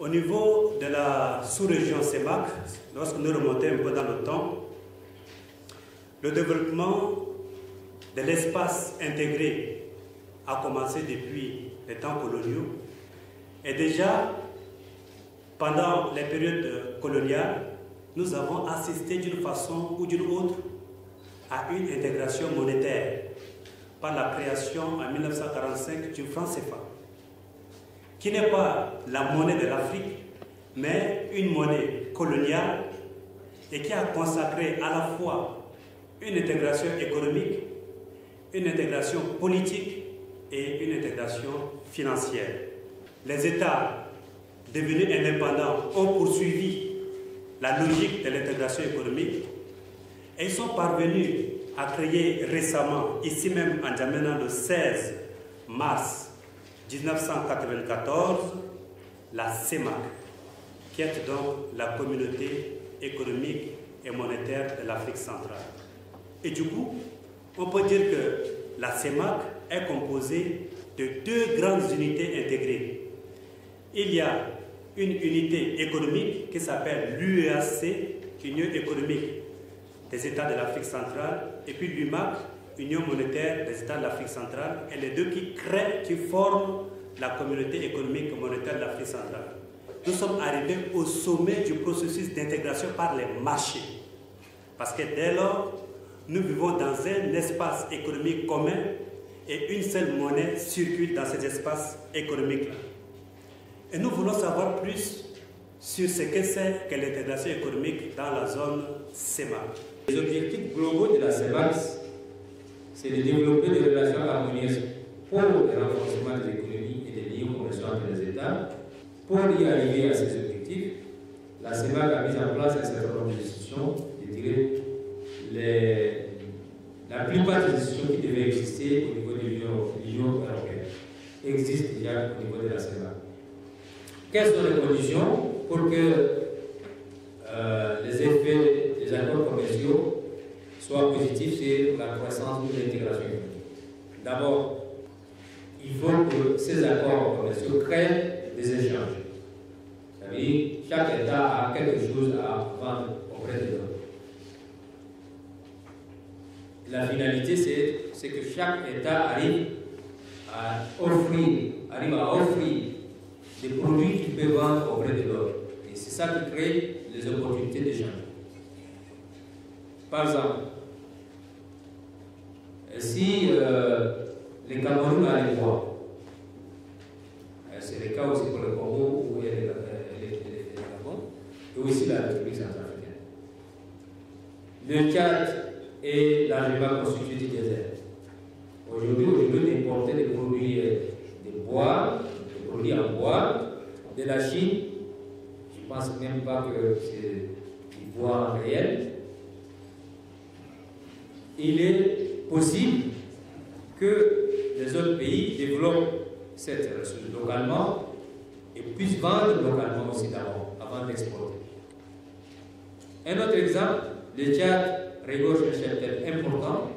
Au niveau de la sous-région CEMAC, lorsque nous remontons un peu dans le temps, le développement de l'espace intégré a commencé depuis les temps coloniaux. Et déjà, pendant les périodes coloniales, nous avons assisté d'une façon ou d'une autre à une intégration monétaire par la création en 1945 du franc CFA, qui n'est pas la monnaie de l'Afrique, mais une monnaie coloniale et qui a consacré à la fois une intégration économique, une intégration politique et une intégration financière. Les États devenus indépendants ont poursuivi la logique de l'intégration économique et ils sont parvenus à créer récemment, ici même en N'Djamena le 16 mars 1994, la CEMAC, qui est donc la communauté économique et monétaire de l'Afrique centrale. Et du coup, on peut dire que la CEMAC est composée de deux grandes unités intégrées. Il y a une unité économique qui s'appelle l'UEAC, Union économique des États de l'Afrique centrale, et puis l'UMAC, Union monétaire des États de l'Afrique centrale, et les deux qui forment la communauté économique et monétaire de l'Afrique centrale. Nous sommes arrivés au sommet du processus d'intégration par les marchés. Parce que dès lors, nous vivons dans un espace économique commun et une seule monnaie circule dans cet espace économique-là. Et nous voulons savoir plus sur ce que c'est que l'intégration économique dans la zone CEMAC. Les objectifs globaux de la CEMAC, c'est de développer des relations harmonieuses pour le renforcement des économies et des liens commerciaux entre les États. Pour y arriver à ces objectifs, la CEMAC a mis en place un certain nombre de décisions. Je dirais la plupart des décisions qui devaient exister au niveau de l'Union européenne existent déjà au niveau de la CEMAC. Quelles sont les conditions pour que les effets des accords commerciaux soient positifs sur la croissance ou l'intégration économique? D'abord, il faut que ces accords commerciaux créent des échanges. C'est-à-dire chaque État a quelque chose à vendre auprès de l'autre. La finalité, c'est que chaque État arrive à offrir des produits qu'il peut vendre auprès de l'autre. Et c'est ça qui crée les opportunités d'échange. Par exemple, si les Cameroun a les droits, c'est le cas aussi pour le Congo où il y a les Gabon, et aussi la République centrafricaine. Le Tchad est largement constitué du désert. Aujourd'hui, au lieu d'importer des produits de bois, des produits en bois, de la Chine, je ne pense même pas que c'est du bois réel, il est possible que les autres pays développent cette ressource localement et puissent vendre localement aussi d'abord, avant d'exporter. Un autre exemple, le Tchad regorge un cheptel important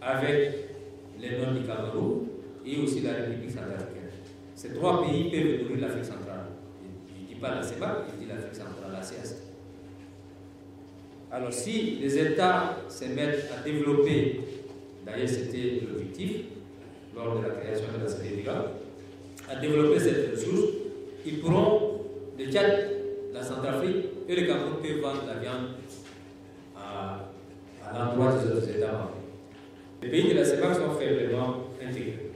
avec les noms du Cameroun et aussi la République centrafricaine. Ces trois pays peuvent nourrir l'Afrique centrale. Je ne dis pas la CEMAC, je dis l'Afrique centrale, la CES. Alors si les États se mettent à développer, d'ailleurs c'était l'objectif lors de la création de la CEDEAO, à développer cette ressource, ils pourront, le Tchad, la Centrafrique et le Cameroun peuvent vendre la viande à l'endroit des autres États membres. Les pays de la CEMAC sont faiblement intégrés.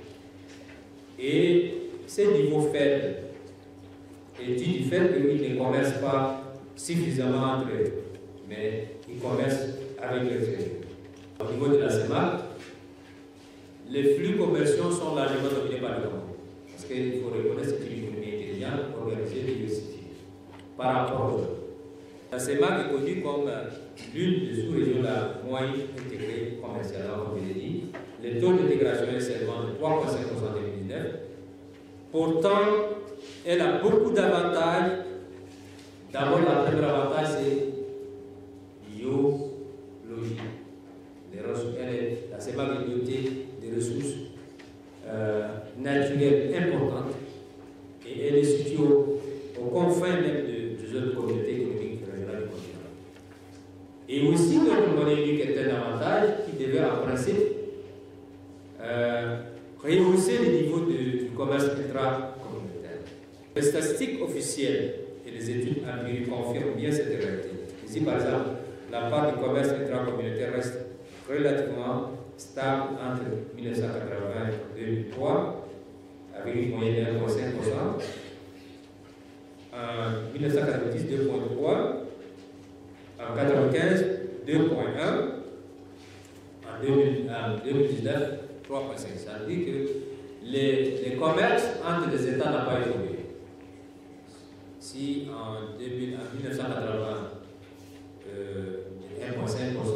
Et ces niveaux faibles est dû du fait qu'ils ne commercent pas suffisamment entre eux, mais ils commercent avec l'extérieur. Au niveau de la CEMAC, les flux commerciaux sont largement dominés par le Congo. Parce qu'il faut reconnaître que c'est une économie intelligente, organisée, diversifiée par rapport aux autres. La CEMAC est connue comme l'une des sous-régions la moins intégrée commercialement, comme je l'ai dit. Le taux d'intégration est seulement de 3,5% en 2019. Pourtant, elle a beaucoup d'avantages. D'abord, le premier avantage, c'est biologie. La CEMAC est dotée de ressources naturelles importantes et elle est située aux confins même des autres communautés économiques régionales du continent. Et aussi, notre monnaie unique est un avantage qui devait en principe rehausser le niveau du commerce intra-communautaire. Les statistiques officielles et les études empiriques confirment bien cette réalité. Ici, par exemple, la part du commerce intra-communautaire reste relativement stable entre 1980 et 2003, avec une moyenne de 1,5%. En 1990, 2,3%. En 1995, 2,1%. En 2019, 3,5%. Ça veut dire que les commerces entre les États n'ont pas évolué. Si en 1980, 1,5%,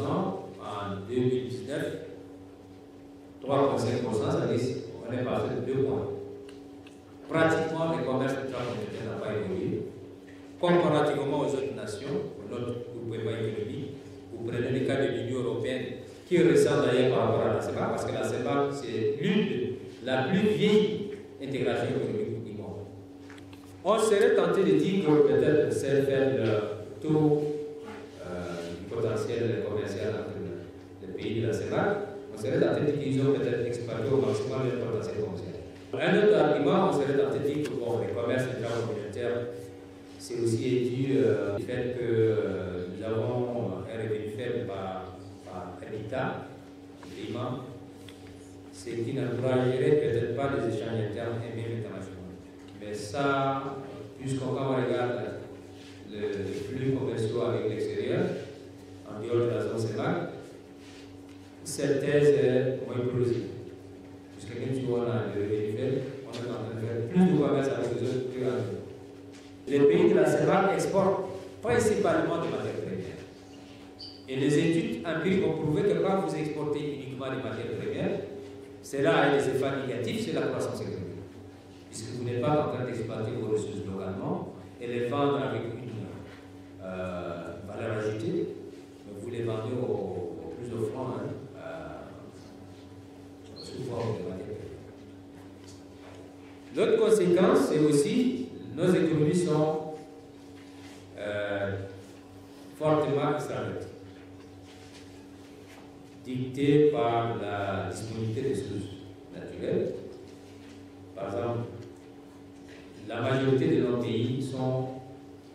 en 2019, 3,5%, ça veut dire qu'on est passé de 2 points. Pratiquement, les commerces intracommunautaires n'ont pas évolué. Comparativement aux autres nations, aux autres groupes économiques, vous prenez le cas de l'Union européenne, qui ressemble d'ailleurs par rapport à la CEPAC, parce que la CEPAC, c'est l'une de la plus vieille intégration économique du monde. On serait tenté de dire que peut-être c'est faire le taux du potentiel commercial entre les pays de la CEPAC, on serait tenté de dire qu'ils ont peut-être exploité au maximum leur potentiel commercial. Un autre argument, on serait tenté de dire que bon, les commerces intracommunautaires, c'est aussi dû au fait que nous avons un revenu faible par habitat, paiement, ce qui n'encouragerait peut-être pas les échanges internes et même internationaux. Mais ça, puisqu'on regarde les flux commerciaux avec l'extérieur, en dehors de la zone CEPAC, cette thèse est moins plausible. Puisque même si on a le revenu faible, on est en train de faire plus de commerce avec les autres que avec nous. Les pays de la CEPAC exportent principalement de matières premières. Et les études empiriques ont prouvé que quand vous exportez uniquement des matières premières, cela a des effets négatifs sur la croissance économique. Puisque vous n'êtes pas en train d'exploiter vos ressources localement et les vendre avec une valeur ajoutée, mais vous les vendez au plus offrant sous forme de matières premières. L'autre conséquence, c'est aussi nos économies sont fortement extraverties, dictées par la disponibilité des ressources naturelles. Par exemple, la majorité de nos pays sont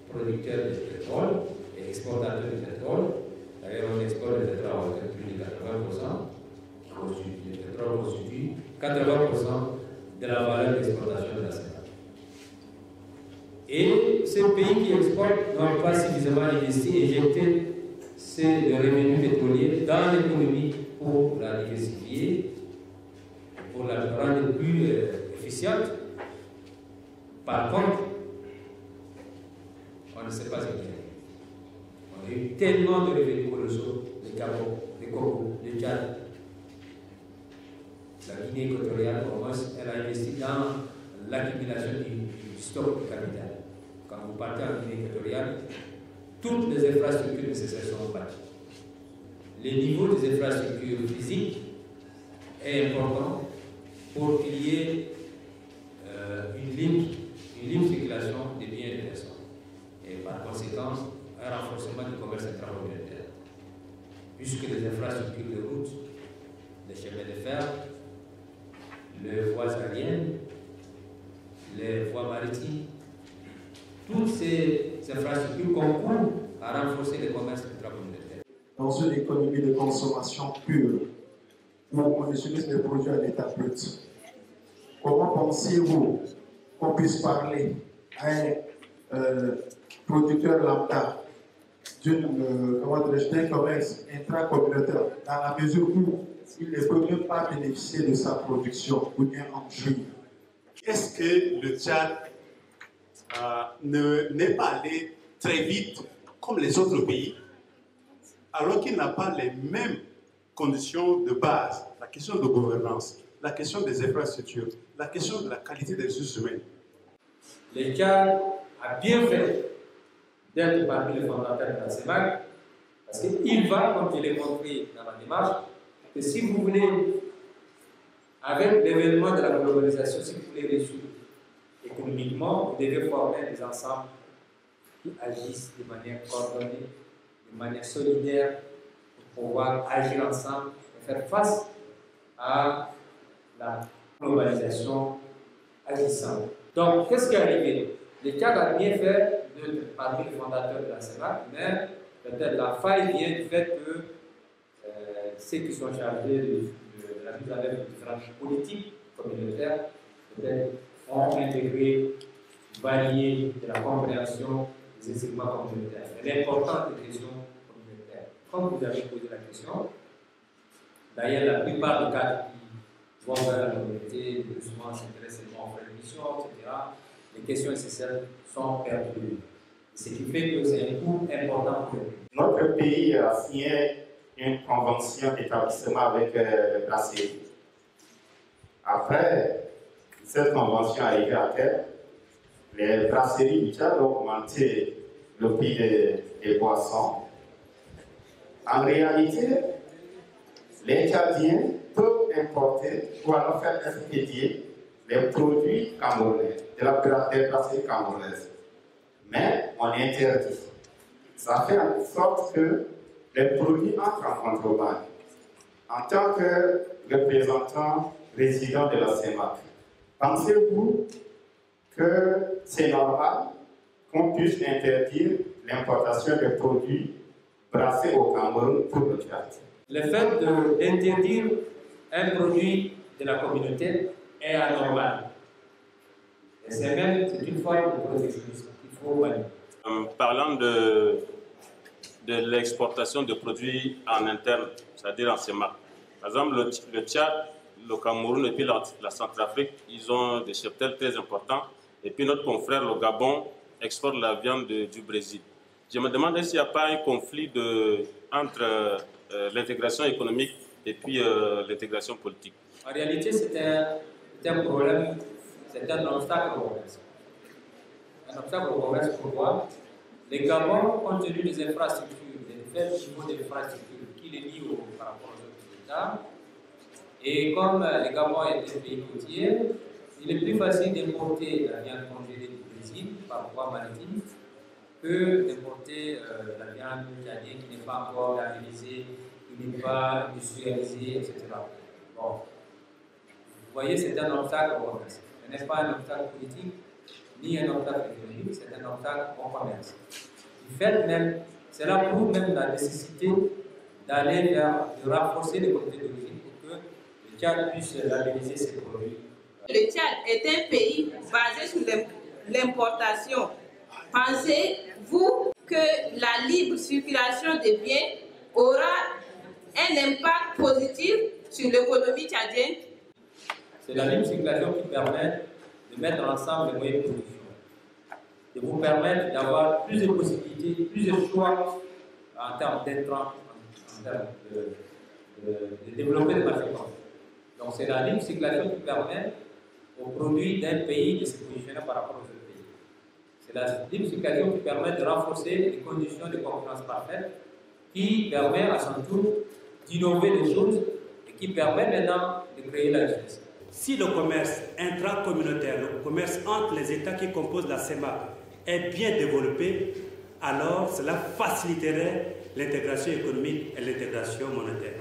producteurs de pétrole et exportateurs de pétrole. D'ailleurs, on exporte le pétrole à plus de 80%. Le pétrole constitue 80% de la valeur d'exportation de la CEPAC. Et ces pays qui exportent n'ont pas suffisamment investi et injecté le revenu pétrolier dans l'économie pour la diversifier, pour la rendre plus efficiente. Par contre, on ne sait pas ce qu'il y a. On a eu tellement de revenus colossaux, le Gabon, le Congo, le Tchad. La Guinée équatoriale, au moins, elle a investi dans l'accumulation du stock de capital. Quand vous partez en Guinée équatoriale, toutes les infrastructures nécessaires sont bâties. Le niveau des infrastructures physiques est important pour qu'il y ait une libre circulation des biens et des personnes. Et par conséquent, un renforcement du commerce intracommunautaire. Puisque les infrastructures de route, les chemins de fer, les voies aériennes, les voies maritimes, toutes ces infrastructures concourent à renforcer le commerce intracommunautaire. Dans une économie de consommation pure, où on utilise des produits à l'état brut, comment pensez-vous qu'on puisse parler à un producteur lambda d'un commerce intracommunautaire dans la mesure où il ne peut même pas bénéficier de sa production ou bien en jouir? Est-ce que le Tchad n'est pas allé très vite comme les autres pays, alors qu'il n'a pas les mêmes conditions de base, la question de gouvernance, la question des infrastructures, la question de la qualité des ressources humaines? Le Tchad a bien fait d'être parmi les fondateurs de la CEPAC, parce qu'il va, comme je l'ai montré dans ma démarche, que si vous voulez, avec l'événement de la globalisation, si vous voulez résoudre économiquement économiquement, vous devez former des ensembles qui agissent de manière coordonnée, de manière solidaire, pour pouvoir agir ensemble et faire face à la globalisation agissante. Donc, qu'est-ce qui est arrivé? Le Tchad a bien fait de parmi les fondateurs de la CEMAC, mais peut-être la faille vient du fait que ceux qui sont chargés de la mise en œuvre de différentes politiques communautaires peut-être ont intégré, varié de la compréhension des enseignements communautaires. L'importance des questions communautaires. Comme vous avez posé la question, d'ailleurs, la plupart des cadres qui vont vers la communauté, souvent s'intéressent seulement aux frères de mission, etc., les questions nécessaires sont perdues. Ce qui fait que c'est un coût important pour eux. Notre pays a signé une convention d'établissement avec le brasserie. Après, cette convention arrivée à terme, les brasseries du Tchad ont augmenté le prix des boissons. En réalité, les Tchadiens peuvent importer ou alors faire expédier les produits camerounais, de la brasserie camerounaise. Mais on interdit. Ça fait en sorte que les produits entrent en contrebande. En tant que représentant résident de la CEMAC, pensez-vous que c'est normal qu'on puisse interdire l'importation de produits brassés au Cameroun pour le Tchad? Le fait d'interdire un produit de la communauté est anormal. Et c'est une forme de protectionnisme qu'il faut bannir. En parlant de l'exportation de produits en interne, c'est-à-dire en CEMAC. Par exemple, le Tchad, le Cameroun et puis la Centrafrique, ils ont des cheptels très importants. Et puis notre confrère, le Gabon, exporte la viande du Brésil. Je me demande s'il n'y a pas un conflit entre l'intégration économique et puis l'intégration politique. En réalité, c'est un problème, c'est un obstacle au commerce. Un obstacle au commerce, pourquoi? Le Gabon, compte tenu des infrastructures, des faibles niveaux d'infrastructures qui les lient par rapport aux autres États, et comme le Gabon est un pays côtier, il est plus facile d'importer la viande congélée du Brésil par voie maritime que d'importer la viande tchadienne qui n'est pas encore labellisée, qui n'est pas industrialisée, etc. Bon. Vous voyez, c'est un obstacle au commerce. Ce n'est pas un obstacle politique, ni un obstacle économique, c'est un obstacle au commerce. Du fait même, cela prouve même la nécessité d'aller de renforcer les communautés d'origine pour que le Tchad puisse labelliser ses produits. Le Tchad est un pays basé sur l'importation. Pensez-vous que la libre circulation des biens aura un impact positif sur l'économie tchadienne? C'est la libre circulation qui permet de mettre ensemble les moyens de production, de vous permettre d'avoir plus de possibilités, plus de choix en termes d'intrants, en termes de développer des marchés. Donc c'est la libre circulation qui permet aux produits d'un pays de se positionner par rapport aux autres pays. C'est la libre circulation qui permet de renforcer les conditions de concurrence parfaite, qui permet à son tour d'innover des choses et qui permet maintenant de créer la richesse. Si le commerce intracommunautaire, le commerce entre les États qui composent la CEMAC est bien développé, alors cela faciliterait l'intégration économique et l'intégration monétaire.